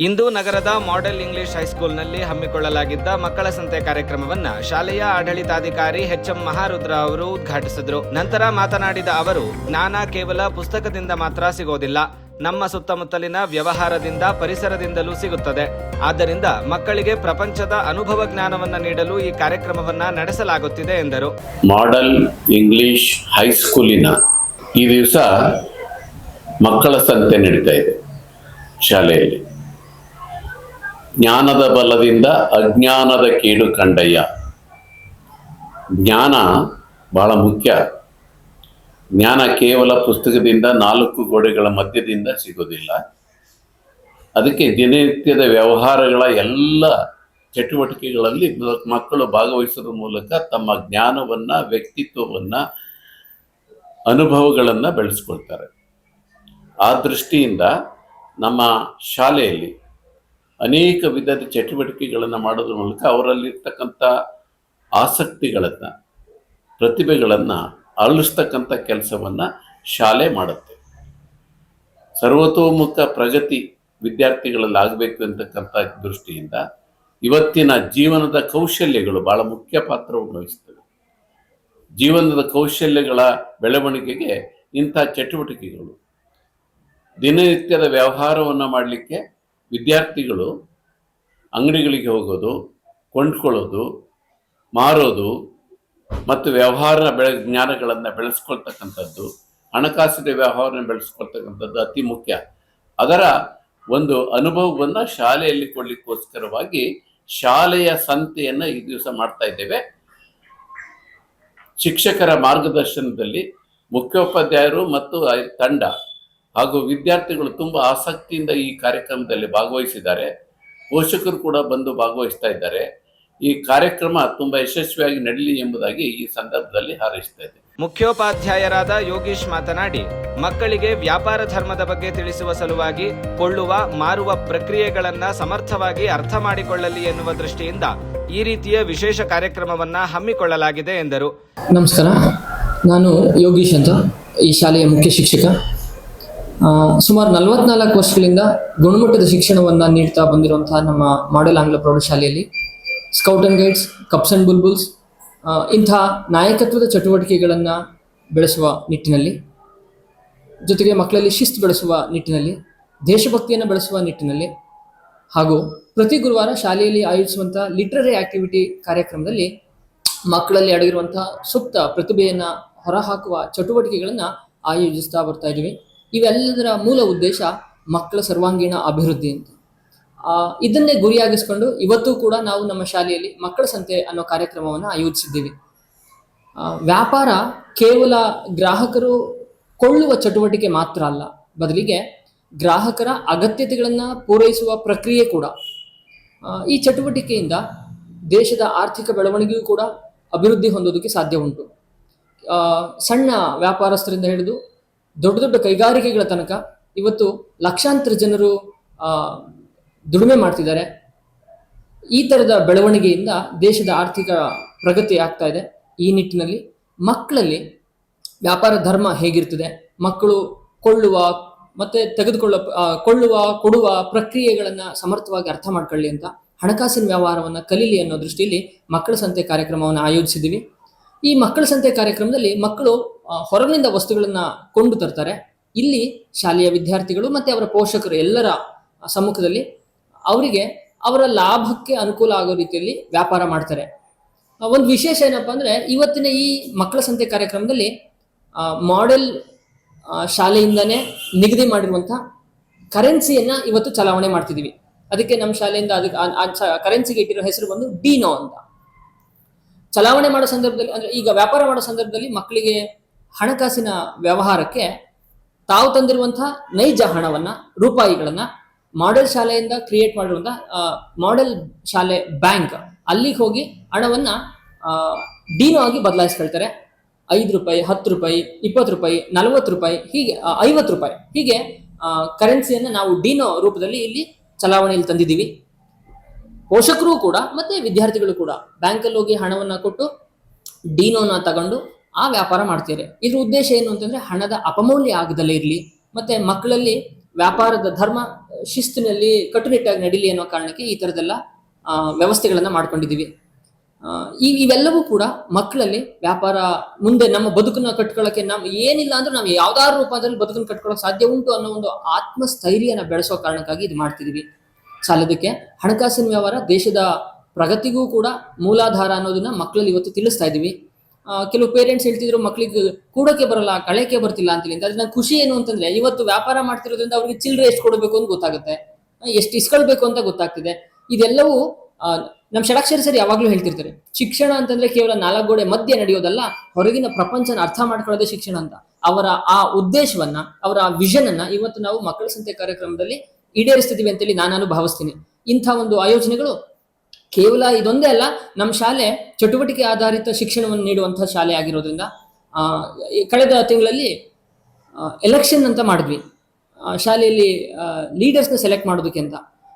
ಇಂದು ನಗರದ model English ಹೈಸ್ಕೂಲ್ನಲ್ಲಿ ಹಮ್ಮಿಕೊಳ್ಳಲಾಗಿದ್ದ ಮಕ್ಕಳ ಸಂತೆ ಕಾರ್ಯಕ್ರಮವನ್ನ ಶಾಲೆಯ ಆಡಳಿತಾಧಿಕಾರಿ ಎಚ್.ಎಂ. ಮಹಾರುದ್ರ ಅವರು ಉದ್ಘಾಟಿಸಿದರು. ನಂತರ ಮಾತನಾಡಿದ ಅವರು, ಜ್ಞಾನ ಕೇವಲ ಪುಸ್ತಕದಿಂದ ಮಾತ್ರ ಸಿಗೋದಿಲ್ಲ, ನಮ್ಮ ಸುತ್ತಮುತ್ತಲಿನ ವ್ಯವಹಾರದಿಂದ, ಪರಿಸರದಿಂದಲೂ ಸಿಗುತ್ತದೆ. ಆದ್ದರಿಂದ ಮಕ್ಕಳಿಗೆ ಪ್ರಪಂಚದ ಅನುಭವ ಜ್ಞಾನವನ್ನು ನೀಡಲು ಈ ಕಾರ್ಯಕ್ರಮವನ್ನ ನಡೆಸಲಾಗುತ್ತಿದೆ ಎಂದರು. ಮಾಡೆಲ್ ಇಂಗ್ಲಿಷ್ ಹೈಸ್ಕೂಲಿನ ಈ ದಿವಸ ಮಕ್ಕಳ ಸಂತೆ ನಡೀತಾ ಇದೆ ಶಾಲೆಯಲ್ಲಿ. ಜ್ಞಾನದ ಬಲದಿಂದ ಅಜ್ಞಾನದ ಕೇಡು ಕಂಡಯ್ಯ. ಜ್ಞಾನ ಬಹಳ ಮುಖ್ಯ. ಜ್ಞಾನ ಕೇವಲ ಪುಸ್ತಕದಿಂದ, ನಾಲ್ಕು ಗೋಡೆಗಳ ಮಧ್ಯದಿಂದ ಸಿಗೋದಿಲ್ಲ. ಅದಕ್ಕೆ ದಿನನಿತ್ಯದ ವ್ಯವಹಾರಗಳ ಎಲ್ಲ ಚಟುವಟಿಕೆಗಳಲ್ಲಿ ಮಕ್ಕಳು ಭಾಗವಹಿಸೋದ್ರ ಮೂಲಕ ತಮ್ಮ ಜ್ಞಾನವನ್ನು, ವ್ಯಕ್ತಿತ್ವವನ್ನು, ಅನುಭವಗಳನ್ನು ಬೆಳೆಸ್ಕೊಳ್ತಾರೆ. ಆ ದೃಷ್ಟಿಯಿಂದ ನಮ್ಮ ಶಾಲೆಯಲ್ಲಿ ಅನೇಕ ವಿಧದ ಚಟುವಟಿಕೆಗಳನ್ನು ಮಾಡೋದ್ರ ಮೂಲಕ ಅವರಲ್ಲಿರ್ತಕ್ಕಂಥ ಆಸಕ್ತಿಗಳನ್ನು, ಪ್ರತಿಭೆಗಳನ್ನು ಅರಳಿಸ್ತಕ್ಕಂಥ ಕೆಲಸವನ್ನು ಶಾಲೆ ಮಾಡುತ್ತೆ. ಸರ್ವತೋಮುಖ ಪ್ರಗತಿ ವಿದ್ಯಾರ್ಥಿಗಳಲ್ಲಿ ಆಗಬೇಕು ಅಂತಕ್ಕಂಥ ದೃಷ್ಟಿಯಿಂದ ಇವತ್ತಿನ ಜೀವನದ ಕೌಶಲ್ಯಗಳು ಭಾಳ ಮುಖ್ಯ ಪಾತ್ರವನ್ನು ವಹಿಸ್ತವೆ. ಜೀವನದ ಕೌಶಲ್ಯಗಳ ಬೆಳವಣಿಗೆಗೆ ಇಂಥ ಚಟುವಟಿಕೆಗಳು, ದಿನನಿತ್ಯದ ವ್ಯವಹಾರವನ್ನು ಮಾಡಲಿಕ್ಕೆ ವಿದ್ಯಾರ್ಥಿಗಳು ಅಂಗಡಿಗಳಿಗೆ ಹೋಗೋದು, ಕೊಂಡ್ಕೊಳ್ಳೋದು, ಮಾರೋದು ಮತ್ತು ವ್ಯವಹಾರ ಜ್ಞಾನಗಳನ್ನು ಬೆಳೆಸ್ಕೊಳ್ತಕ್ಕಂಥದ್ದು, ಹಣಕಾಸಿನ ವ್ಯವಹಾರನ ಬೆಳೆಸ್ಕೊಳ್ತಕ್ಕಂಥದ್ದು ಅತಿ ಮುಖ್ಯ. ಅದರ ಒಂದು ಅನುಭವವನ್ನು ಶಾಲೆಯಲ್ಲಿ ಕೊಡಲಿಕ್ಕೋಸ್ಕರವಾಗಿ ಶಾಲೆಯ ಸಂತೆಯನ್ನು ಈ ದಿವಸ ಮಾಡ್ತಾ ಇದ್ದೇವೆ. ಶಿಕ್ಷಕರ ಮಾರ್ಗದರ್ಶನದಲ್ಲಿ ಮುಖ್ಯೋಪಾಧ್ಯಾಯರು ಮತ್ತು ತಂಡ ಹಾಗೂ ವಿದ್ಯಾರ್ಥಿಗಳು ತುಂಬ ಆಸಕ್ತಿಯಿಂದ ಈ ಕಾರ್ಯಕ್ರಮದಲ್ಲಿ ಭಾಗವಹಿಸಿದ್ದಾರೆ. ಪೋಷಕರು ಕೂಡ ಬಂದು ಭಾಗವಹಿಸ್ತಾ ಇದ್ದಾರೆ. ಈ ಕಾರ್ಯಕ್ರಮ ತುಂಬ ಯಶಸ್ವಿಯಾಗಿ ನಡೆಯಲಿ ಎಂಬುದಾಗಿ ಈ ಸಂದರ್ಭದಲ್ಲಿ ಹಾರೈಸ್ತಾ ಇದ್ದೇನೆ. ಮುಖ್ಯೋಪಾಧ್ಯಾಯರಾದ ಯೋಗೀಶ್ ಮಾತನಾಡಿ, ಮಕ್ಕಳಿಗೆ ವ್ಯಾಪಾರ ಧರ್ಮದ ಬಗ್ಗೆ ತಿಳಿಸುವ ಸಲುವಾಗಿ ಕೊಳ್ಳುವ, ಮಾರುವ ಪ್ರಕ್ರಿಯೆಗಳನ್ನು ಸಮರ್ಥವಾಗಿ ಅರ್ಥ ಮಾಡಿಕೊಳ್ಳಲಿ ಎನ್ನುವ ದೃಷ್ಟಿಯಿಂದ ಈ ರೀತಿಯ ವಿಶೇಷ ಕಾರ್ಯಕ್ರಮವನ್ನು ಹಮ್ಮಿಕೊಳ್ಳಲಾಗಿದೆ ಎಂದರು. ನಮಸ್ಕಾರ, ನಾನು ಯೋಗೀಶ್ ಅಂತ, ಈ ಶಾಲೆಯ ಮುಖ್ಯ ಶಿಕ್ಷಕ. ಸುಮಾರು 44 ವರ್ಷಗಳಿಂದ ಗುಣಮಟ್ಟದ ಶಿಕ್ಷಣವನ್ನು ನೀಡ್ತಾ ಬಂದಿರುವಂತಹ ನಮ್ಮ ಮಾಡೆಲ್ ಆಂಗ್ಲ ಪ್ರೌಢಶಾಲೆಯಲ್ಲಿ scout and guides, cups and bulbuls ಇಂಥ ನಾಯಕತ್ವದ ಚಟುವಟಿಕೆಗಳನ್ನು ಬೆಳೆಸುವ ನಿಟ್ಟಿನಲ್ಲಿ, ಜೊತೆಗೆ ಮಕ್ಕಳಲ್ಲಿ ಶಿಸ್ತು ಬೆಳೆಸುವ ನಿಟ್ಟಿನಲ್ಲಿ, ದೇಶಭಕ್ತಿಯನ್ನು ಬೆಳೆಸುವ ನಿಟ್ಟಿನಲ್ಲಿ ಹಾಗೂ ಪ್ರತಿ ಗುರುವಾರ ಶಾಲೆಯಲ್ಲಿ ಆಯೋಜಿಸುವಂಥ ಲಿಟ್ರರಿ ಆ್ಯಕ್ಟಿವಿಟಿ ಕಾರ್ಯಕ್ರಮದಲ್ಲಿ ಮಕ್ಕಳಲ್ಲಿ ಅಡಗಿರುವಂಥ ಸೂಕ್ತ ಪ್ರತಿಭೆಯನ್ನು ಹೊರಹಾಕುವ ಚಟುವಟಿಕೆಗಳನ್ನು ಆಯೋಜಿಸ್ತಾ ಬರ್ತಾ ಇದ್ದೀವಿ. ಇವೆಲ್ಲದರ ಮೂಲ ಉದ್ದೇಶ ಮಕ್ಕಳ ಸರ್ವಾಂಗೀಣ ಅಭಿವೃದ್ಧಿ ಅಂತ. ಇದನ್ನೇ ಗುರಿಯಾಗಿಸ್ಕೊಂಡು ಇವತ್ತು ಕೂಡ ನಾವು ನಮ್ಮ ಶಾಲೆಯಲ್ಲಿ ಮಕ್ಕಳ ಸಂತೆ ಅನ್ನೋ ಕಾರ್ಯಕ್ರಮವನ್ನು ಆಯೋಜಿಸಿದ್ದೀವಿ. ವ್ಯಾಪಾರ ಕೇವಲ ಗ್ರಾಹಕರು ಕೊಳ್ಳುವ ಚಟುವಟಿಕೆ ಮಾತ್ರ ಅಲ್ಲ, ಬದಲಿಗೆ ಗ್ರಾಹಕರ ಅಗತ್ಯತೆಗಳನ್ನು ಪೂರೈಸುವ ಪ್ರಕ್ರಿಯೆ ಕೂಡ. ಈ ಚಟುವಟಿಕೆಯಿಂದ ದೇಶದ ಆರ್ಥಿಕ ಬೆಳವಣಿಗೆಯೂ ಕೂಡ ಅಭಿವೃದ್ಧಿ ಹೊಂದೋದಕ್ಕೆ ಸಾಧ್ಯ ಉಂಟು. ಸಣ್ಣ ವ್ಯಾಪಾರಸ್ಥರಿಂದ ಹಿಡಿದು ದೊಡ್ಡ ದೊಡ್ಡ ಕೈಗಾರಿಕೆಗಳ ತನಕ ಇವತ್ತು ಲಕ್ಷಾಂತರ ಜನರು ದುಡಿಮೆ ಮಾಡ್ತಿದ್ದಾರೆ. ಈ ಥರದ ಬೆಳವಣಿಗೆಯಿಂದ ದೇಶದ ಆರ್ಥಿಕ ಪ್ರಗತಿ ಆಗ್ತಾ ಇದೆ. ಈ ನಿಟ್ಟಿನಲ್ಲಿ ಮಕ್ಕಳಲ್ಲಿ ವ್ಯಾಪಾರ ಧರ್ಮ ಹೇಗಿರ್ತದೆ, ಮಕ್ಕಳು ಕೊಳ್ಳುವ ಮತ್ತು ಕೊಳ್ಳುವ, ಕೊಡುವ ಪ್ರಕ್ರಿಯೆಗಳನ್ನು ಸಮರ್ಥವಾಗಿ ಅರ್ಥ ಮಾಡ್ಕೊಳ್ಳಿ ಅಂತ, ಹಣಕಾಸಿನ ವ್ಯವಹಾರವನ್ನು ಕಲೀಲಿ ಅನ್ನೋ ದೃಷ್ಟಿಯಲ್ಲಿ ಮಕ್ಕಳ ಸಂತೆ ಕಾರ್ಯಕ್ರಮವನ್ನು ಆಯೋಜಿಸಿದ್ದೀವಿ. ಈ ಮಕ್ಕಳ ಸಂತೆ ಕಾರ್ಯಕ್ರಮದಲ್ಲಿ ಮಕ್ಕಳು ಹೊರಗಿನಿಂದ ವಸ್ತುಗಳನ್ನು ಕೊಂಡು ತರ್ತಾರೆ. ಇಲ್ಲಿ ಶಾಲೆಯ ವಿದ್ಯಾರ್ಥಿಗಳು ಮತ್ತು ಅವರ ಪೋಷಕರು ಎಲ್ಲರ ಸಮ್ಮುಖದಲ್ಲಿ ಅವರಿಗೆ ಅವರ ಲಾಭಕ್ಕೆ ಅನುಕೂಲ ಆಗೋ ರೀತಿಯಲ್ಲಿ ವ್ಯಾಪಾರ ಮಾಡ್ತಾರೆ. ಒಂದು ವಿಶೇಷ ಏನಪ್ಪ ಅಂದರೆ, ಇವತ್ತಿನ ಈ ಮಕ್ಕಳ ಸಂತೆ ಕಾರ್ಯಕ್ರಮದಲ್ಲಿ ಮಾಡೆಲ್ ಶಾಲೆಯಿಂದನೇ ನಿಗದಿ ಮಾಡಿರುವಂಥ ಕರೆನ್ಸಿಯನ್ನು ಇವತ್ತು ಚಲಾವಣೆ ಮಾಡ್ತಿದ್ದೀವಿ. ಅದಕ್ಕೆ ನಮ್ಮ ಶಾಲೆಯಿಂದ ಅದಕ್ಕೆ ಕರೆನ್ಸಿಗೆ ಇಟ್ಟಿರೋ ಹೆಸರು ಬಂದು ಡಿನೋ ಅಂತ. ಚಲಾವಣೆ ಮಾಡೋ ಸಂದರ್ಭದಲ್ಲಿ, ಅಂದರೆ ಈಗ ವ್ಯಾಪಾರ ಮಾಡೋ ಸಂದರ್ಭದಲ್ಲಿ ಮಕ್ಕಳಿಗೆ ಹಣಕಾಸಿನ ವ್ಯವಹಾರಕ್ಕೆ ತಾವು ತಂದಿರುವಂಥ ನೈಜ ಹಣವನ್ನು, ರೂಪಾಯಿಗಳನ್ನು ಮಾಡೆಲ್ ಶಾಲೆಯಿಂದ ಕ್ರಿಯೇಟ್ ಮಾಡಿರುವಂಥ ಮಾಡೆಲ್ ಶಾಲೆ ಬ್ಯಾಂಕ್ ಅಲ್ಲಿಗೆ ಹೋಗಿ ಹಣವನ್ನು ಡಿನೋ ಆಗಿ ಬದಲಾಯಿಸ್ಕೊಳ್ತಾರೆ. 5 ರೂಪಾಯಿ, 10 ರೂಪಾಯಿ, 20 ರೂಪಾಯಿ, 40 ರೂಪಾಯಿ, ಹೀಗೆ 50 ರೂಪಾಯಿ, ಹೀಗೆ ಕರೆನ್ಸಿಯನ್ನು ನಾವು ಡಿನೋ ರೂಪದಲ್ಲಿ ಇಲ್ಲಿ ಚಲಾವಣೆಯಲ್ಲಿ ತಂದಿದ್ದೀವಿ. ಪೋಷಕರು ಕೂಡ ಮತ್ತು ವಿದ್ಯಾರ್ಥಿಗಳು ಕೂಡ ಬ್ಯಾಂಕಲ್ಲಿ ಹೋಗಿ ಹಣವನ್ನು ಕೊಟ್ಟು ಡಿನೋನ ತಗೊಂಡು ಆ ವ್ಯಾಪಾರ ಮಾಡ್ತಾರೆ. ಇದ್ರ ಉದ್ದೇಶ ಏನು ಅಂತಂದರೆ, ಹಣದ ಅಪಮೌಲ್ಯ ಆಗದಲ್ಲೇ ಇರಲಿ, ಮತ್ತು ಮಕ್ಕಳಲ್ಲಿ ವ್ಯಾಪಾರದ ಧರ್ಮ, ಶಿಸ್ತಿನಲ್ಲಿ ಕಟ್ಟುನಿಟ್ಟಾಗಿ ನಡೀಲಿ ಅನ್ನೋ ಕಾರಣಕ್ಕೆ ಈ ಥರದ್ದೆಲ್ಲ ವ್ಯವಸ್ಥೆಗಳನ್ನು ಮಾಡ್ಕೊಂಡಿದ್ದೀವಿ. ಇವೆಲ್ಲವೂ ಕೂಡ ಮಕ್ಕಳಲ್ಲಿ ವ್ಯಾಪಾರ ಮುಂದೆ ನಮ್ಮ ಬದುಕನ್ನ ಕಟ್ಕೊಳ್ಳೋಕೆ ನಾವು ಏನಿಲ್ಲ ಅಂದ್ರೂ ನಾವು ಯಾವ್ದಾದ್ರು ರೂಪದಲ್ಲಿ ಬದುಕನ್ನು ಕಟ್ಕೊಳ್ಳೋಕೆ ಸಾಧ್ಯ ಉಂಟು ಅನ್ನೋ ಒಂದು ಆತ್ಮಸ್ಥೈರ್ಯನ ಬೆಳೆಸೋ ಕಾರಣಕ್ಕಾಗಿ ಇದು ಮಾಡ್ತಿದೀವಿ. ಸಾಲದಕ್ಕೆ ಹಣಕಾಸಿನ ವ್ಯವಹಾರ ದೇಶದ ಪ್ರಗತಿಗೂ ಕೂಡ ಮೂಲಾಧಾರ ಅನ್ನೋದನ್ನ ಮಕ್ಕಳಲ್ಲಿ ಇವತ್ತು ತಿಳಿಸ್ತಾ ಇದೀವಿ. ಕೆಲವು ಪೇರೆಂಟ್ಸ್ ಹೇಳ್ತಿದ್ರು ಮಕ್ಕಳಿಗೆ ಕೂಡಕ್ಕೆ ಬರಲ್ಲ, ಕಳೆಕೆ ಬರ್ತಿಲ್ಲ ಅಂತೇಳಿ. ಅದ್ರ ನಂಗೆ ಖುಷಿ ಏನು ಅಂತಂದ್ರೆ ಇವತ್ತು ವ್ಯಾಪಾರ ಮಾಡ್ತಿರೋದ್ರಿಂದ ಅವ್ರಿಗೆ ಚಿಲ್ಲರೆ ಎಷ್ಟು ಕೊಡಬೇಕು ಅಂತ ಗೊತ್ತಾಗುತ್ತೆ, ಎಷ್ಟು ಇಸ್ಕೊಳ್ಬೇಕು ಅಂತ ಗೊತ್ತಾಗ್ತಿದೆ. ಇದೆಲ್ಲವೂ ನಮ್ಮ ಷಡಾಕ್ಷರಿ ಸರ್ ಯಾವಾಗ್ಲೂ ಹೇಳ್ತಿರ್ತಾರೆ, ಶಿಕ್ಷಣ ಅಂತಂದ್ರೆ ಕೇವಲ 4 ಗೋಡೆ ಮಧ್ಯೆ ನಡೆಯೋದಲ್ಲ, ಹೊರಗಿನ ಪ್ರಪಂಚನ ಅರ್ಥ ಮಾಡ್ಕೊಳ್ಳೋದೇ ಶಿಕ್ಷಣ ಅಂತ. ಅವರ ಆ ಉದ್ದೇಶವನ್ನ, ಅವರ ಆ ವಿಷನ್ ಅನ್ನ ಇವತ್ತು ನಾವು ಮಕ್ಕಳ ಸಂತೆ ಕಾರ್ಯಕ್ರಮದಲ್ಲಿ ಈಡೇರಿಸ್ತಿದೀವಿ ಅಂತೇಳಿ ನಾನು ಭಾವಿಸ್ತೀನಿ. ಇಂಥ ಒಂದು ಆಯೋಜನೆಗಳು ಕೇವಲ ಇದೊಂದೇ ಅಲ್ಲ, ನಮ್ಮ ಶಾಲೆ ಚಟುವಟಿಕೆ ಆಧಾರಿತ ಶಿಕ್ಷಣವನ್ನು ನೀಡುವಂತಹ ಶಾಲೆ ಆಗಿರೋದ್ರಿಂದ ಕಳೆದ ತಿಂಗಳಲ್ಲಿ ಎಲೆಕ್ಷನ್ ಅಂತ ಮಾಡಿದ್ವಿ ಶಾಲೆಯಲ್ಲಿ ಲೀಡರ್ಸ್ನ ಸೆಲೆಕ್ಟ್ ಮಾಡೋದಕ್ಕೆ ಅಂತ.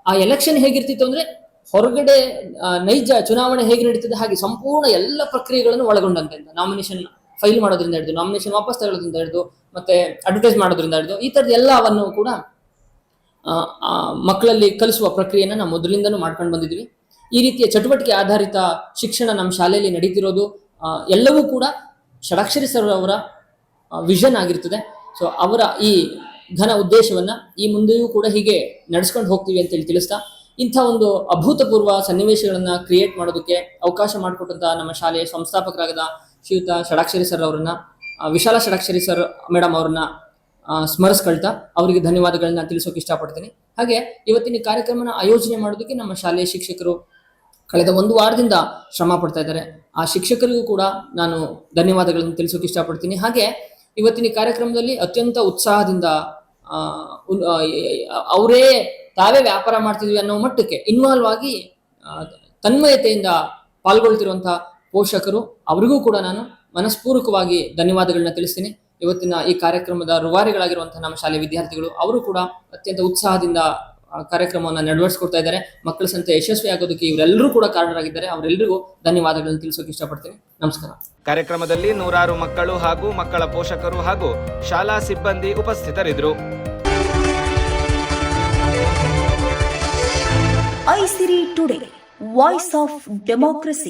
ಆ ಎಲೆಕ್ಷನ್ ಹೇಗಿರ್ತಿತ್ತು ಅಂದ್ರೆ ಹೊರಗಡೆ ನೈಜ ಚುನಾವಣೆ ಹೇಗೆ ನಡೀತದೆ ಹಾಗೆ ಸಂಪೂರ್ಣ ಎಲ್ಲ ಪ್ರಕ್ರಿಯೆಗಳನ್ನು ಒಳಗೊಂಡಂತೆ. ನಾಮಿನೇಷನ್ ಫೈಲ್ ಮಾಡೋದ್ರಿಂದ ಹಿಡಿದು, ನಾಮಿನೇಷನ್ ವಾಪಸ್ ತಗೊಳ್ಳೋದ್ರಿಂದ ಹಿಡಿದು, ಮತ್ತೆ ಅಡ್ವರ್ಟೈಸ್ ಮಾಡೋದ್ರಿಂದ ಹಿಡಿದು ಈ ಥರದ್ದು ಎಲ್ಲವನ್ನು ಕೂಡ ಮಕ್ಕಳಲ್ಲಿ ಕಲಿಸುವ ಪ್ರಕ್ರಿಯೆನ ನಾವು ಮೊದಲಿಂದನೂ ಮಾಡ್ಕೊಂಡು ಬಂದಿದ್ವಿ. ಈ ರೀತಿಯ ಚಟುವಟಿಕೆ ಆಧಾರಿತ ಶಿಕ್ಷಣ ನಮ್ಮ ಶಾಲೆಯಲ್ಲಿ ನಡೀತಿರೋದು ಎಲ್ಲವೂ ಕೂಡ ಷಡಾಕ್ಷರಿ ಸರ್ ಅವರ ವಿಷನ್ ಆಗಿರ್ತದೆ. ಸೊ ಅವರ ಈ ಘನ ಉದ್ದೇಶವನ್ನ ಈ ಮುಂದೆಯೂ ಕೂಡ ಹೀಗೆ ನಡೆಸ್ಕೊಂಡು ಹೋಗ್ತೀವಿ ಅಂತೇಳಿ ತಿಳಿಸ್ತಾ, ಇಂಥ ಒಂದು ಅಭೂತಪೂರ್ವ ಸನ್ನಿವೇಶಗಳನ್ನ ಕ್ರಿಯೇಟ್ ಮಾಡೋದಕ್ಕೆ ಅವಕಾಶ ಮಾಡಿಕೊಟ್ಟಂತಹ ನಮ್ಮ ಶಾಲೆಯ ಸಂಸ್ಥಾಪಕರಾದ ಶ್ರೀಯುತ ಷಡಾಕ್ಷರಿ ಸರ್ ಅವರನ್ನ, ವಿಶಾಲ ಷಡಾಕ್ಷರಿ ಸರ್ ಮೇಡಮ್ ಅವ್ರನ್ನ ಸ್ಮರಿಸ್ಕೊಳ್ತಾ ಅವರಿಗೆ ಧನ್ಯವಾದಗಳನ್ನ ತಿಳಿಸೋಕೆ ಇಷ್ಟಪಡ್ತೀನಿ. ಹಾಗೆ ಇವತ್ತಿನ ಕಾರ್ಯಕ್ರಮನ ಆಯೋಜನೆ ಮಾಡೋದಕ್ಕೆ ನಮ್ಮ ಶಾಲೆಯ ಶಿಕ್ಷಕರು ಕಳೆದ 1 ವಾರದಿಂದ ಶ್ರಮ ಪಡ್ತಾ ಇದ್ದಾರೆ. ಆ ಶಿಕ್ಷಕರಿಗೂ ಕೂಡ ನಾನು ಧನ್ಯವಾದಗಳನ್ನು ತಿಳಿಸೋಕೆ ಇಷ್ಟಪಡ್ತೀನಿ. ಹಾಗೆ ಇವತ್ತಿನ ಕಾರ್ಯಕ್ರಮದಲ್ಲಿ ಅತ್ಯಂತ ಉತ್ಸಾಹದಿಂದ ಅವರೇ ತಾವೇ ವ್ಯಾಪಾರ ಮಾಡ್ತಿದ್ವಿ ಅನ್ನೋ ಮಟ್ಟಕ್ಕೆ ಇನ್ವಾಲ್ವ್ ಆಗಿ ತನ್ಮಯತೆಯಿಂದ ಪಾಲ್ಗೊಳ್ತಿರುವಂತಹ ಪೋಷಕರು, ಅವರಿಗೂ ಕೂಡ ನಾನು ಮನಸ್ಪೂರ್ವಕವಾಗಿ ಧನ್ಯವಾದಗಳನ್ನ ತಿಳಿಸ್ತೀನಿ. ಇವತ್ತಿನ ಈ ಕಾರ್ಯಕ್ರಮದ ರೂವಾರಿಗಳಾಗಿರುವಂತಹ ನಮ್ಮ ಶಾಲೆ ವಿದ್ಯಾರ್ಥಿಗಳು, ಅವರು ಕೂಡ ಅತ್ಯಂತ ಉತ್ಸಾಹದಿಂದ ಕಾರ್ಯಕ್ರಮವನ್ನು ನೆರವೇರಿಸ್ಕೊಡ್ತಾ ಇದ್ದಾರೆ. ಮಕ್ಕಳ ಸಂತೆ ಯಶಸ್ವಿ ಆಗೋದಕ್ಕೆ ಇವರೆಲ್ಲರೂ ಕೂಡ ಕಾರಣರಾಗಿದ್ದಾರೆ. ಅವರೆಲ್ಲರಿಗೂ ಧನ್ಯವಾದಗಳನ್ನು ತಿಳಿಸೋಕೆ ಇಷ್ಟಪಡ್ತೀನಿ. ನಮಸ್ಕಾರ. ಕಾರ್ಯಕ್ರಮದಲ್ಲಿ 100 ಮಕ್ಕಳು ಹಾಗೂ ಮಕ್ಕಳ ಪೋಷಕರು ಹಾಗೂ ಶಾಲಾ ಸಿಬ್ಬಂದಿ ಉಪಸ್ಥಿತರಿದ್ದರು. ಐಸಿರಿ ಟುಡೇ, ವಾಯ್ಸ್ ಆಫ್ ಡೆಮೋಕ್ರಸಿ.